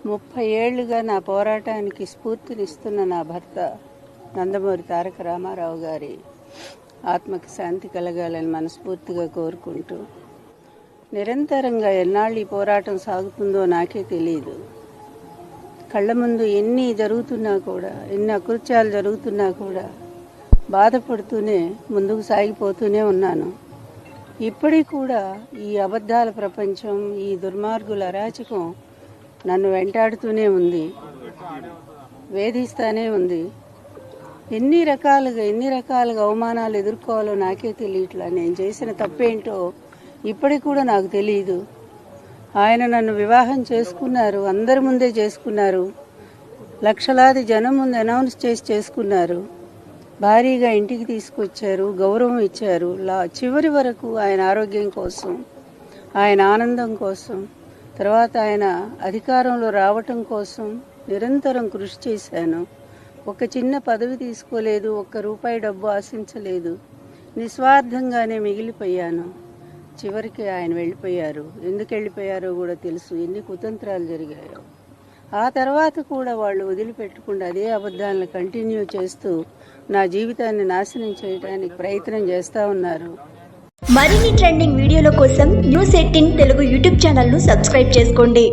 30 ఏళ్లుగా నా పోరాటానికి స్ఫూర్తినిస్తున్న నా భర్త నందమూరి తారక రామారావు గారి ఆత్మకి శాంతి కలగాలని మనస్ఫూర్తిగా కోరుకుంటూ, నిరంతరంగా ఎన్నాళ్ళు ఈ పోరాటం సాగుతుందో నాకే తెలియదు. కళ్ళ ముందు ఎన్ని జరుగుతున్నా కూడా, ఎన్ని అకృత్యాలు జరుగుతున్నా కూడా బాధపడుతూనే ముందుకు సాగిపోతూనే ఉన్నాను. ఇప్పటికి కూడా ఈ అబద్ధాల ప్రపంచం, ఈ దుర్మార్గుల అరాచకం నన్ను వెంటాడుతూనే ఉంది, వేధిస్తూనే ఉంది. ఎన్ని రకాలుగా అవమానాలు ఎదుర్కోవాలో నాకే తెలియట్లా. నేను చేసిన తప్పేంటో ఇప్పటికి కూడా నాకు తెలియదు. ఆయన నన్ను వివాహం చేసుకున్నారు, అందరి ముందే చేసుకున్నారు, లక్షలాది జనం ముందు అనౌన్స్ చేసి చేసుకున్నారు, భారీగా ఇంటికి తీసుకొచ్చారు, గౌరవం ఇచ్చారు. చివరి వరకు ఆయన ఆరోగ్యం కోసం, ఆయన ఆనందం కోసం, తర్వాత ఆయన అధికారంలో రావటం కోసం నిరంతరం కృషి చేశాను. ఒక చిన్న పదవి తీసుకోలేదు, ₹1 డబ్బు ఆశించలేదు, నిస్వార్థంగానే మిగిలిపోయాను. చివరికి ఆయన వెళ్ళిపోయారు. ఎందుకు వెళ్ళిపోయారో కూడా తెలుసు, ఎన్ని కుతంత్రాలు జరిగాయో. ఆ తర్వాత కూడా వాళ్ళు వదిలిపెట్టకుండా అదే అబద్ధాలను కంటిన్యూ చేస్తూ నా జీవితాన్ని నాశనం చేయడానికి ప్రయత్నం చేస్తూ ఉన్నారు. మరిన్ని ట్రెండింగ్ వీడియోల కోసం న్యూస్ 18 తెలుగు యూట్యూబ్ ఛానల్ను సబ్స్క్రైబ్ చేసుకోండి.